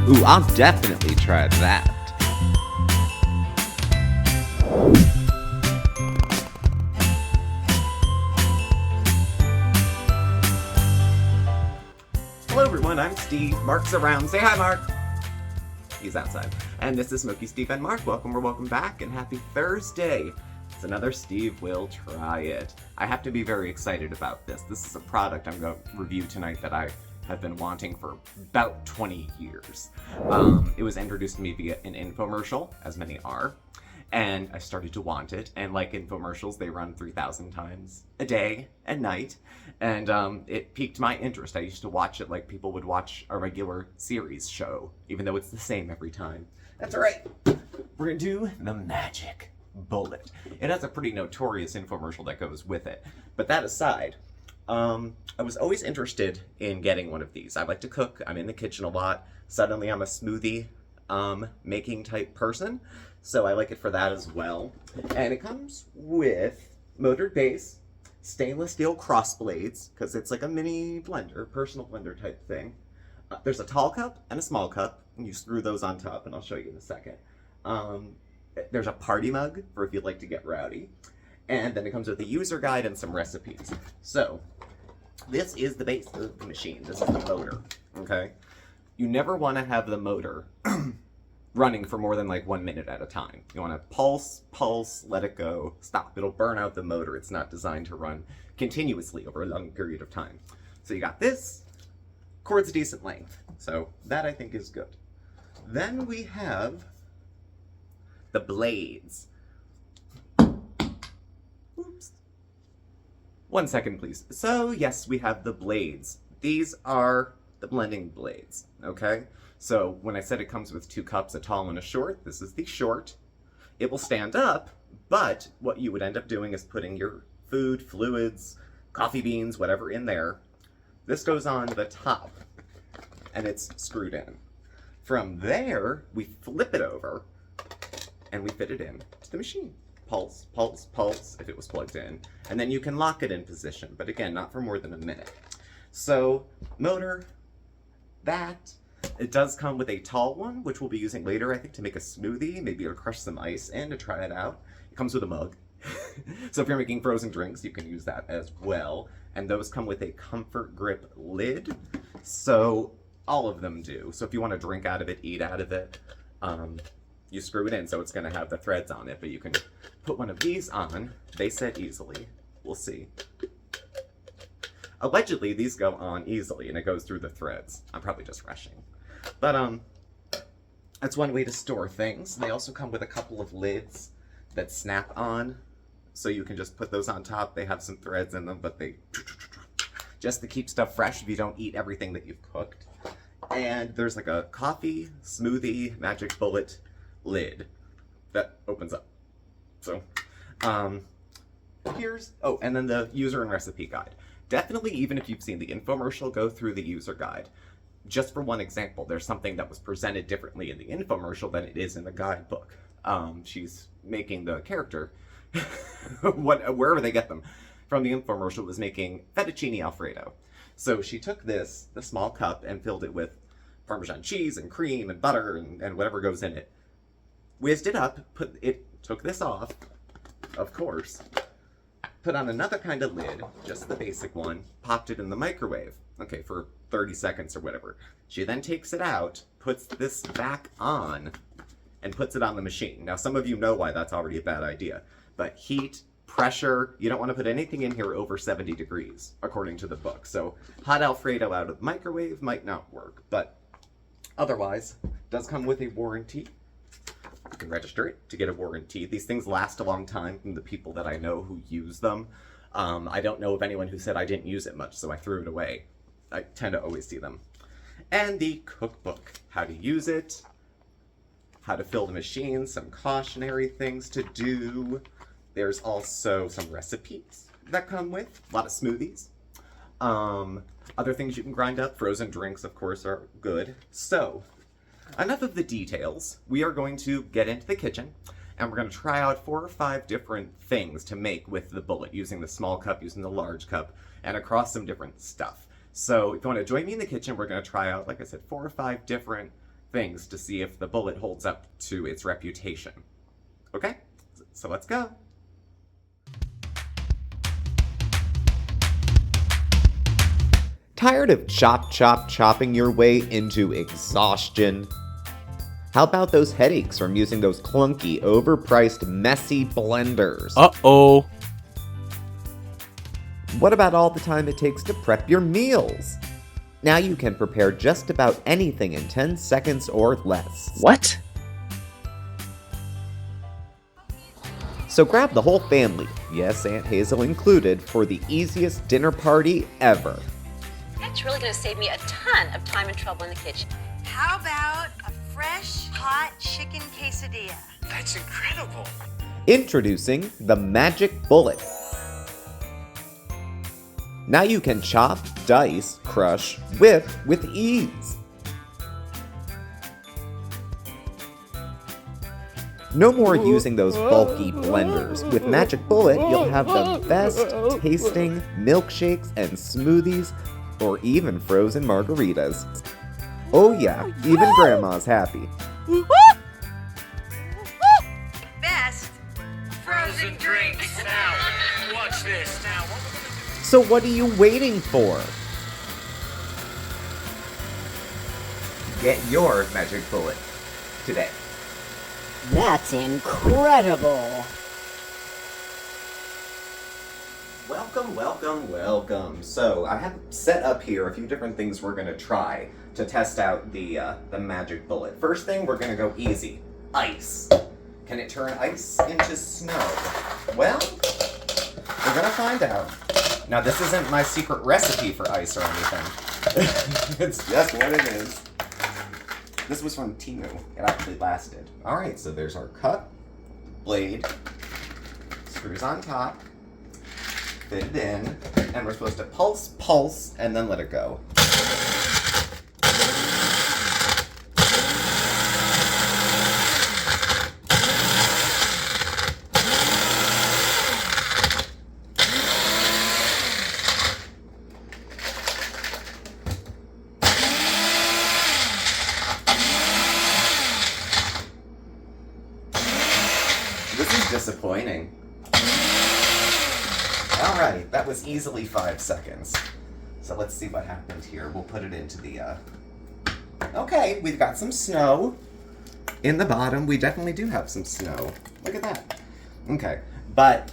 Ooh, I'll definitely try that. Hello everyone, I'm Steve. Mark's around. Say hi, Mark. He's outside. And this is Smokeysteveandmarc. Welcome or welcome back, and happy Thursday. It's another Steve Will Try It. I have to be very excited about this. This is a product I'm going to review tonight that I have been wanting for about 20 years. It was introduced to me via an infomercial, as many are, and I started to want it. And like infomercials, they run 3,000 times a day and night, and it piqued my interest. I used to watch it like people would watch a regular series show, even though it's the same every time. That's right. We're gonna do the magic bullet. It has a pretty notorious infomercial that goes with it. But that aside, I was always interested in getting one of these. I like to cook. I'm in the kitchen a lot. Suddenly I'm a smoothie making type person, so I like it for that as well. And it comes with motored base, stainless steel cross blades, because it's like a mini blender, personal blender type thing. There's a tall cup and a small cup, and you screw those on top, and I'll show you in a second. There's a party mug for if you'd like to get rowdy. And then it comes with a user guide and some recipes. So, this is the base of the machine. This is the motor, okay? You never want to have the motor running for more than like 1 minute at a time. You want to pulse, let it go, stop. It'll burn out the motor. It's not designed to run continuously over a long period of time. So you got this. Cord's a decent length. So that I think is good. Then we have the blades. Oops. 1 second, please. So, yes, we have the blades. These are the blending blades, okay? So, when I said it comes with 2 cups, a tall and a short, this is the short. It will stand up, but what you would end up doing is putting your food, fluids, coffee beans, whatever in there. This goes on the top, and it's screwed in. From there, we flip it over, and we fit it in to the machine. Pulse, pulse, pulse, if it was plugged in. And then you can lock it in position, but again, not for more than a minute. So, motor, that. It does come with a tall one, which we'll be using later, I think, to make a smoothie, maybe to crush some ice in to try it out. It comes with a mug. So if you're making frozen drinks, you can use that as well. And those come with a comfort grip lid. So all of them do. So if you want to drink out of it, eat out of it, you screw it in, so it's going to have the threads on it, but you can put one of these on. They set easily. We'll see. Allegedly, these go on easily, and it goes through the threads. I'm probably just rushing. But, that's one way to store things. They also come with a couple of lids that snap on, so you can just put those on top. They have some threads in them, but they... just to keep stuff fresh if you don't eat everything that you've cooked. And there's like a coffee, smoothie, magic bullet lid that opens up. So, here's, oh, and then the user and recipe guide. Definitely, even if you've seen the infomercial, go through the user guide. Just for one example, there's something that was presented differently in the infomercial than it is in the guidebook. She's making the character, wherever they get them, from the infomercial was making fettuccine alfredo. So she took this, the small cup, and filled it with Parmesan cheese and cream and butter and whatever goes in it. Whizzed it up, took this off, of course, put on another kind of lid, just the basic one, popped it in the microwave, okay, for 30 seconds or whatever. She then takes it out, puts this back on, and puts it on the machine. Now, some of you know why that's already a bad idea, but heat, pressure, you don't want to put anything in here over 70 degrees, according to the book. So hot Alfredo out of the microwave might not work, but otherwise, does come with a warranty. You can register it to get a warranty. These things last a long time from the people that I know who use them. I don't know of anyone who said I didn't use it much, so I threw it away. I tend to always see them. And the cookbook, how to use it, how to fill the machine, some cautionary things to do. There's also some recipes that come with, a lot of smoothies. Other things you can grind up, frozen drinks, of course, are good. So, enough of the details. We are going to get into the kitchen, and we're going to try out 4 or 5 different things to make with the bullet, using the small cup, using the large cup, and across some different stuff. So if you want to join me in the kitchen, we're going to try out, like I said, 4 or 5 different things to see if the bullet holds up to its reputation. Okay? So let's go. Tired of chopping your way into exhaustion? How about those headaches from using those clunky, overpriced, messy blenders? Uh-oh. What about all the time it takes to prep your meals? Now you can prepare just about anything in 10 seconds or less. What? So grab the whole family, yes, Aunt Hazel included, for the easiest dinner party ever. That's really going to save me a ton of time and trouble in the kitchen. How about a fresh, hot chicken quesadilla? That's incredible. Introducing the Magic Bullet. Now you can chop, dice, crush, whip with ease. No more using those bulky blenders. With Magic Bullet, you'll have the best tasting milkshakes and smoothies, or even frozen margaritas. Oh yeah, even Grandma's happy. Best frozen drinks. Now, watch this. Now, So what are you waiting for? Get your Magic Bullet today. That's incredible! Welcome. So I have set up here a few different things we're gonna try to test out the Magic Bullet. First thing, we're gonna go easy. Ice. Can it turn ice into snow? Well, we're gonna find out. Now this isn't my secret recipe for ice or anything. It's just what it is. This was from Timu. It actually lasted. Alright, so there's our cup, blade, screws on top, fit it in, and we're supposed to pulse, and then let it go. This is disappointing. Alright, that was easily 5 seconds. So let's see what happened here. We'll put it into the, Okay, we've got some snow. In the bottom, we definitely do have some snow. Look at that. Okay, but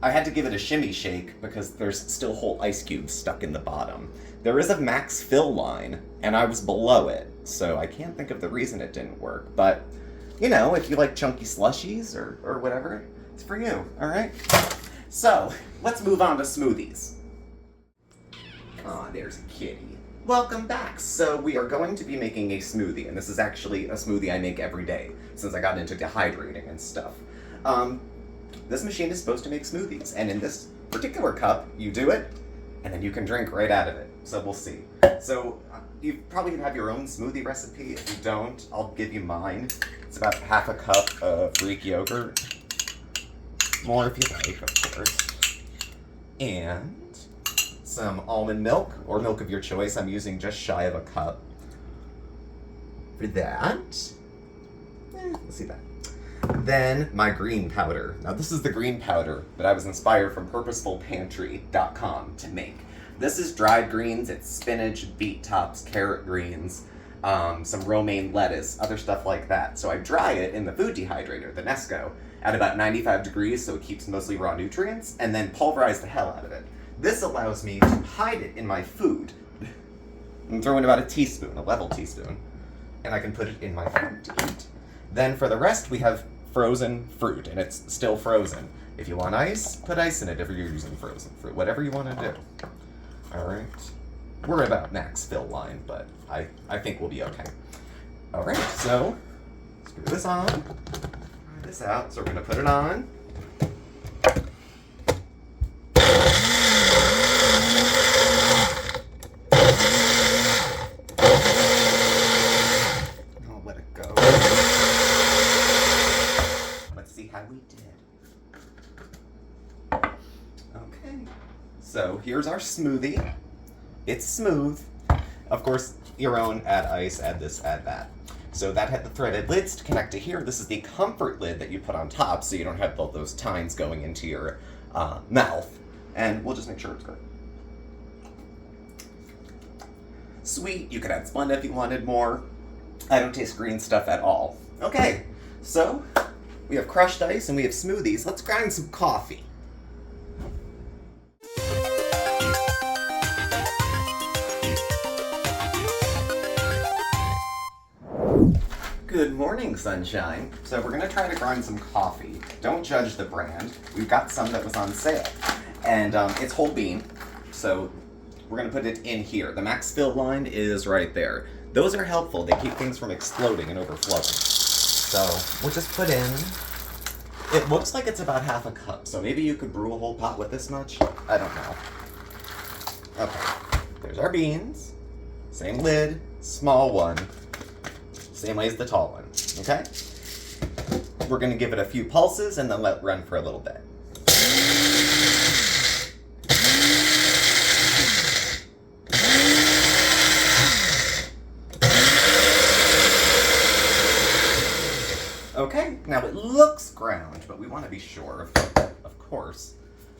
I had to give it a shimmy shake because there's still whole ice cubes stuck in the bottom. There is a max fill line, and I was below it, so I can't think of the reason it didn't work, but you know, if you like chunky slushies or whatever, it's for you, alright? So, let's move on to smoothies. Aw, there's a kitty. Welcome back! So, we are going to be making a smoothie, and this is actually a smoothie I make every day, since I got into dehydrating and stuff. This machine is supposed to make smoothies, and in this particular cup, you do it, and then you can drink right out of it. So, we'll see. So, you probably have your own smoothie recipe. If you don't, I'll give you mine. It's about half a cup of Greek yogurt. More if you like, of course. And some almond milk, or milk of your choice. I'm using just shy of a cup for that. Let's see that. Then my green powder. Now this is the green powder that I was inspired from purposefulpantry.com to make. This is dried greens. It's spinach, beet tops, carrot greens, some romaine lettuce, other stuff like that. So I dry it in the food dehydrator, the Nesco, at about 95 degrees so it keeps mostly raw nutrients, and then pulverize the hell out of it. This allows me to hide it in my food. and throw in about a teaspoon, a level teaspoon, and I can put it in my food to eat. Then for the rest, we have frozen fruit, and it's still frozen. If you want ice, put ice in it if you're using frozen fruit, whatever you want to do. All right. We're about max fill line, but I think we'll be okay. All right, so screw this on, try this out. So we're gonna put it on. I'll let it go. Let's see how we did. Okay, so here's our smoothie. It's smooth. Of course, your own, add ice, add this, add that. So that had the threaded lids to connect to here. This is the comfort lid that you put on top so you don't have all those tines going into your mouth. And we'll just make sure it's good. Sweet, you could add Splenda if you wanted more. I don't taste green stuff at all. Okay, so we have crushed ice and we have smoothies. Let's grind some coffee. Good morning, sunshine. So we're gonna try to grind some coffee. Don't judge the brand. We've got some that was on sale. And it's whole bean, so we're gonna put it in here. The max fill line is right there. Those are helpful. They keep things from exploding and overflowing. So we'll just put in, it looks like it's about half a cup, so maybe you could brew a whole pot with this much? I don't know. Okay, there's our beans. Same lid, small one. Same way as the tall one, okay? We're gonna give it a few pulses and then let it run for a little bit. Okay, now it looks ground, but we want to be sure, of course.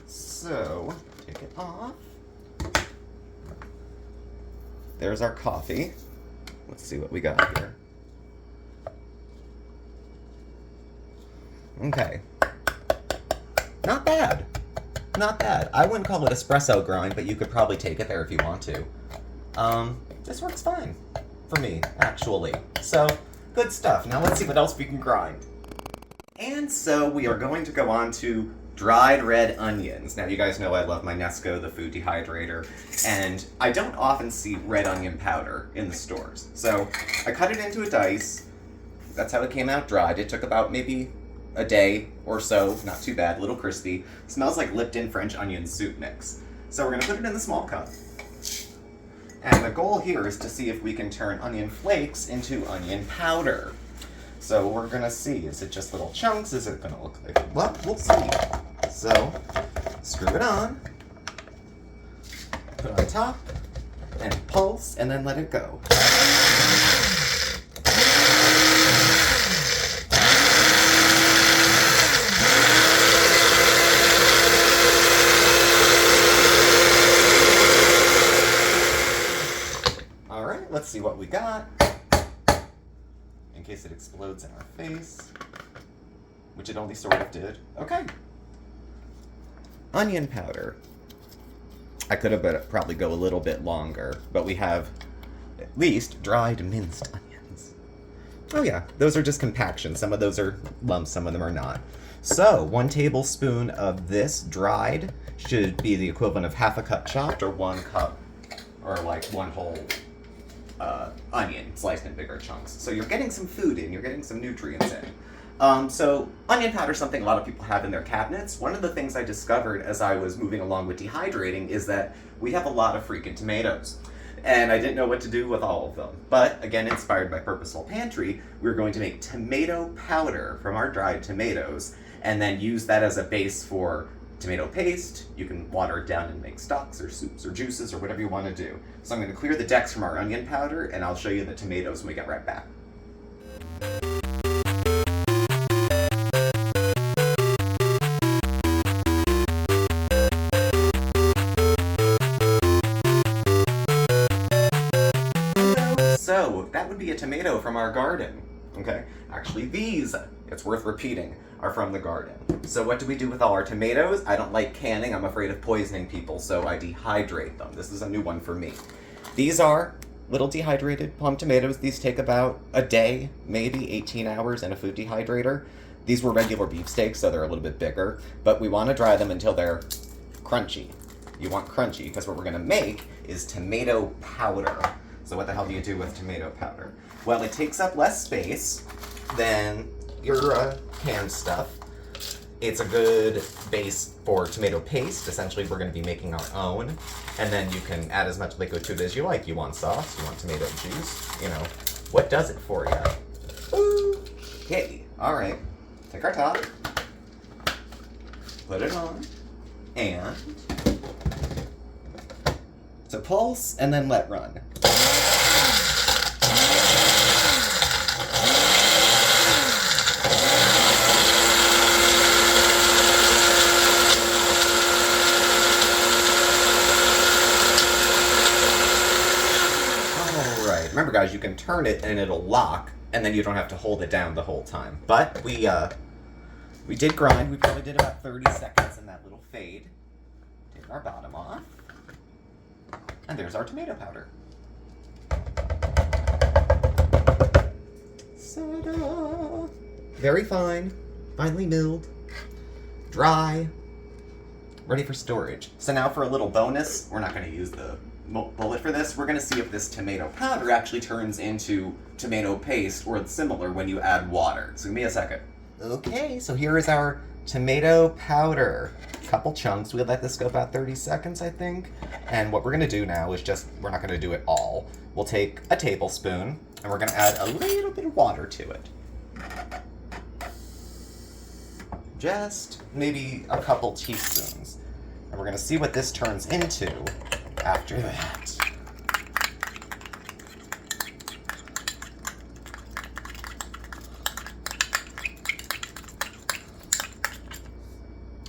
So, take it off. There's our coffee. Let's see what we got here. Okay. Not bad. Not bad. I wouldn't call it espresso grind, but you could probably take it there if you want to. This works fine for me, actually. So, good stuff. Now let's see what else we can grind. And so we are going to go on to dried red onions. Now you guys know I love my Nesco, the food dehydrator, and I don't often see red onion powder in the stores. So I cut it into a dice. That's how it came out dried. It took about maybe a day or so, not too bad, a little crispy. Smells like Lipton French onion soup mix. So we're gonna put it in the small cup. And the goal here is to see if we can turn onion flakes into onion powder. So we're gonna see, is it just little chunks? Is it gonna look like, well, we'll see. So, screw it on, put it on top, and pulse, and then let it go. Let's see what we got, in case it explodes in our face, which it only sort of did. Okay. Onion powder. I could have probably go a little bit longer, but we have at least dried minced onions. Oh yeah, those are just compactions. Some of those are lumps, some of them are not. So, 1 tablespoon of this dried should be the equivalent of half a cup chopped, or 1 cup, or like 1 whole onion sliced in bigger chunks. So you're getting some food in, you're getting some nutrients in. So onion powder is something a lot of people have in their cabinets. One of the things I discovered as I was moving along with dehydrating is that we have a lot of freaking tomatoes. And I didn't know what to do with all of them. But again, inspired by Purposeful Pantry, we're going to make tomato powder from our dried tomatoes and then use that as a base for tomato paste. You can water it down and make stocks or soups or juices or whatever you want to do. So I'm going to clear the decks from our onion powder, and I'll show you the tomatoes when we get right back. So that would be a tomato from our garden. Okay, actually these, it's worth repeating, are from the garden. So what do we do with all our tomatoes? I don't like canning, I'm afraid of poisoning people, so I dehydrate them. This is a new one for me. These are little dehydrated plum tomatoes. These take about a day, maybe 18 hours in a food dehydrator. These were regular beefsteaks, so they're a little bit bigger, but we want to dry them until they're crunchy. You want crunchy, because what we're gonna make is tomato powder. So what the hell do you do with tomato powder? Well, it takes up less space than your canned stuff. It's a good base for tomato paste. Essentially, we're going to be making our own. And then you can add as much liquid to it as you like. You want sauce, you want tomato juice, you know. What does it for you? Okay, alright. Take our top, put it on, and so pulse and then let run. guys, you can turn it and it'll lock, and then you don't have to hold it down the whole time. But we did grind. We probably did about 30 seconds in that little fade. Take our bottom off. And there's our tomato powder. Ta-da! Very fine. Finely milled. Dry. Ready for storage. So now for a little bonus, we're not going to use the bullet for this. We're going to see if this tomato powder actually turns into tomato paste or similar when you add water. So give me a second. Okay, so here is our tomato powder. Couple chunks. We'll let this go about 30 seconds, I think. And what we're going to do now is we're not going to do it all. We'll take a tablespoon and we're going to add a little bit of water to it. Just maybe a couple teaspoons. And we're going to see what this turns into after that.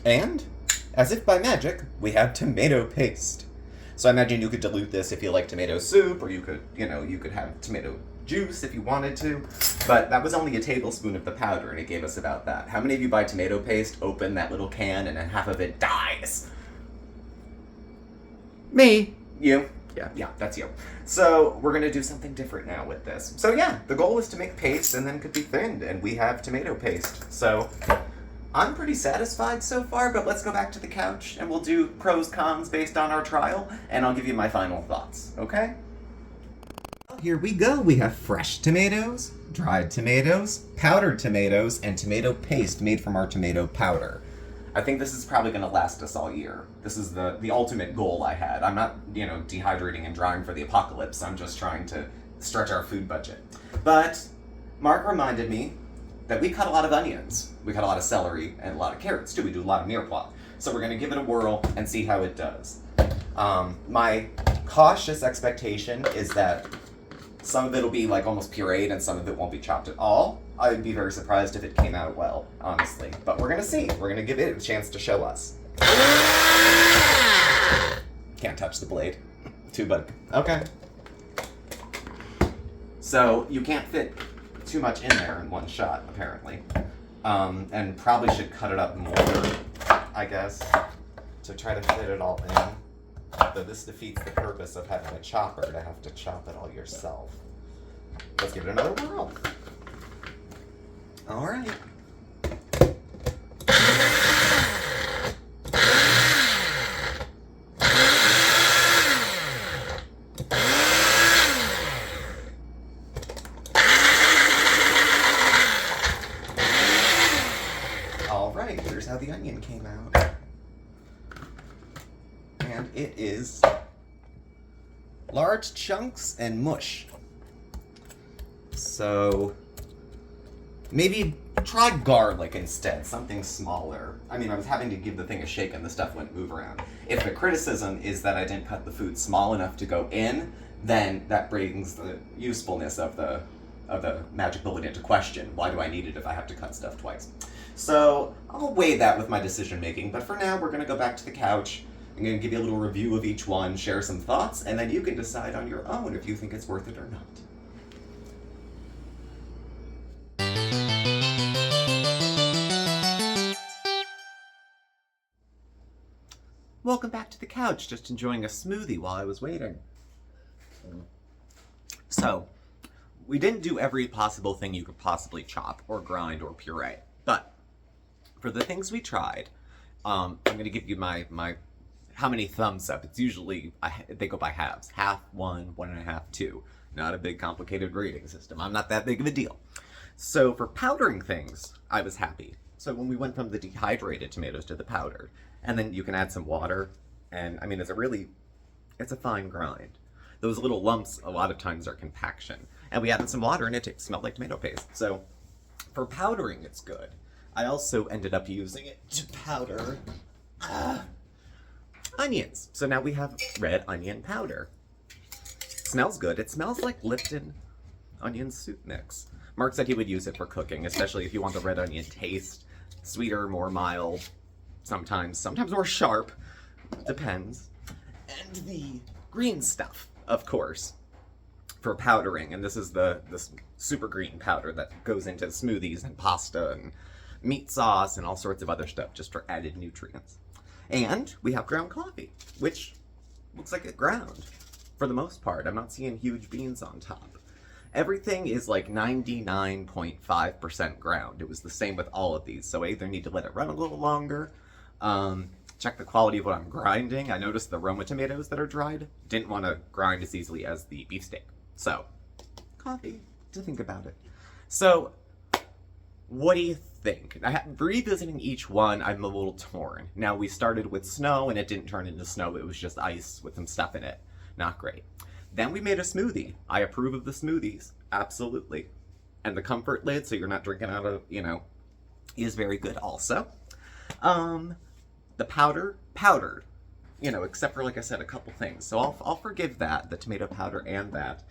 And, as if by magic, we have tomato paste. So I imagine you could dilute this if you like tomato soup, or you could have tomato juice if you wanted to. But that was only a tablespoon of the powder, and it gave us about that. How many of you buy tomato paste, open that little can, and then half of it dies? Me. You? Yeah, that's you. So we're going to do something different now with this. So yeah, the goal is to make paste and then it could be thinned, and we have tomato paste. So I'm pretty satisfied so far, but let's go back to the couch and we'll do pros, cons based on our trial, and I'll give you my final thoughts, okay? Here we go. We have fresh tomatoes, dried tomatoes, powdered tomatoes, and tomato paste made from our tomato powder. I think this is probably going to last us all year. This is the ultimate goal I had. I'm not, dehydrating and drying for the apocalypse. I'm just trying to stretch our food budget. But Mark reminded me that we cut a lot of onions. We cut a lot of celery and a lot of carrots too. We do a lot of mirepoix. So we're going to give it a whirl and see how it does. My cautious expectation is that some of it will be like almost pureed and some of it won't be chopped at all. I'd be very surprised if it came out well, honestly. But we're going to see. We're going to give it a chance to show us. Can't touch the blade. Too big. Okay. So you can't fit too much in there in one shot, apparently. And probably should cut it up more, I guess, to try to fit it all in. Though this defeats the purpose of having a chopper to have to chop it all yourself. Let's give it another whirl. All right. All right, here's how the onion came out. And it is large chunks and mush. So maybe try garlic instead, something smaller. I mean, I was having to give the thing a shake and the stuff wouldn't move around. If the criticism is that I didn't cut the food small enough to go in, then that brings the usefulness of the magic bullet into question. Why do I need it if I have to cut stuff twice? So I'll weigh that with my decision making, but for now we're going to go back to the couch. I'm going to give you a little review of each one, share some thoughts, and then you can decide on your own if you think it's worth it or not. Welcome back to the couch, just enjoying a smoothie while I was waiting. So, we didn't do every possible thing you could possibly chop or grind or puree, but for the things we tried, I'm going to give you my how many thumbs up. It's usually, they go by halves. Half, 1, 1.5, 2. Not a big complicated rating system. I'm not that big of a deal. So for powdering things, I was happy. So when we went from the dehydrated tomatoes to the powdered, and then you can add some water, and I mean, it's a fine grind. Those little lumps a lot of times are compaction. And we added some water and it smelled like tomato paste. So for powdering, it's good. I also ended up using it to powder onions. So now we have red onion powder. Smells good. It smells like Lipton onion soup mix. Mark said he would use it for cooking, especially if you want the red onion taste. Sweeter, more mild, sometimes more sharp. Depends. And the green stuff, of course. for powdering, and this is this super green powder that goes into smoothies and pasta and meat sauce and all sorts of other stuff just for added nutrients. And we have ground coffee, which looks like it ground for the most part. I'm not seeing huge beans on top. Everything is like 99.5% ground. It was the same with all of these, so I either need to let it run a little longer, check the quality of what I'm grinding. I noticed the Roma tomatoes that are dried didn't want to grind as easily as the beefsteak. So, coffee to think about it. So, what do you think? Revisiting each one, I'm a little torn. Now, we started with snow, and it didn't turn into snow. It was just ice with some stuff in it. Not great. Then we made a smoothie. I approve of the smoothies. Absolutely. And the comfort lid, so you're not drinking out of, is very good also. The powdered, except for, like I said, a couple things. So I'll forgive that, the tomato powder and that.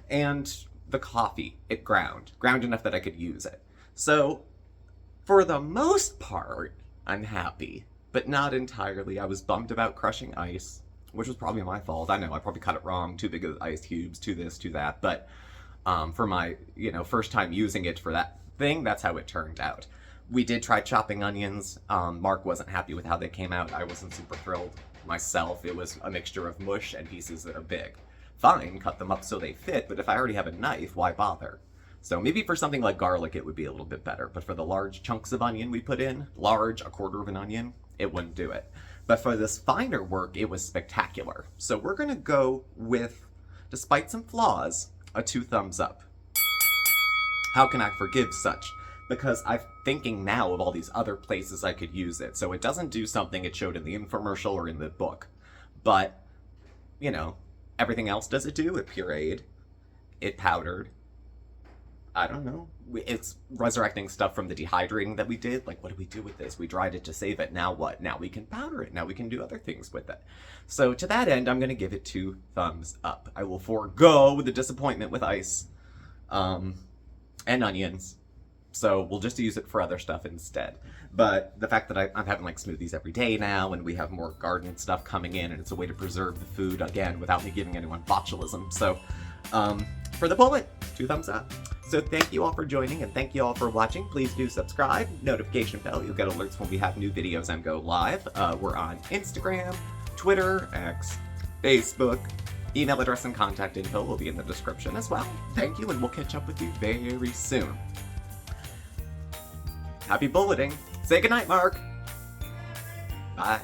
And the coffee, it ground enough that I could use it. So, for the most part, I'm happy, but not entirely. I was bummed about crushing ice, which was probably my fault. I know, I probably cut it wrong, too big of ice cubes, too this, too that, but for my, first time using it for that thing, that's how it turned out. We did try chopping onions. Mark wasn't happy with how they came out. I wasn't super thrilled myself. It was a mixture of mush and pieces that are big. Fine, cut them up so they fit, but if I already have a knife, why bother? So maybe for something like garlic, it would be a little bit better, but for the large chunks of onion we put in, a quarter of an onion, it wouldn't do it. But for this finer work, it was spectacular. So we're gonna go with, despite some flaws, a 2 thumbs up. How can I forgive such? Because I'm thinking now of all these other places I could use it. So it doesn't do something it showed in the infomercial or in the book. But, everything else does it do. It pureed. It powdered. I don't know. It's resurrecting stuff from the dehydrating that we did. Like, what do we do with this? We dried it to save it. Now what? Now we can powder it. Now we can do other things with it. So to that end, I'm going to give it 2 thumbs up. I will forego the disappointment with ice and onions. So we'll just use it for other stuff instead. But the fact that I'm having like smoothies every day now, and we have more garden stuff coming in, and it's a way to preserve the food, again, without me giving anyone botulism. So for the bullet, 2 thumbs up. So thank you all for joining, and thank you all for watching. Please do subscribe, notification bell. You'll get alerts when we have new videos and go live. We're on Instagram, Twitter, X, Facebook. Email address and contact info will be in the description as well. Thank you, and we'll catch up with you very soon. Happy bulleting. Say goodnight, Mark. Bye.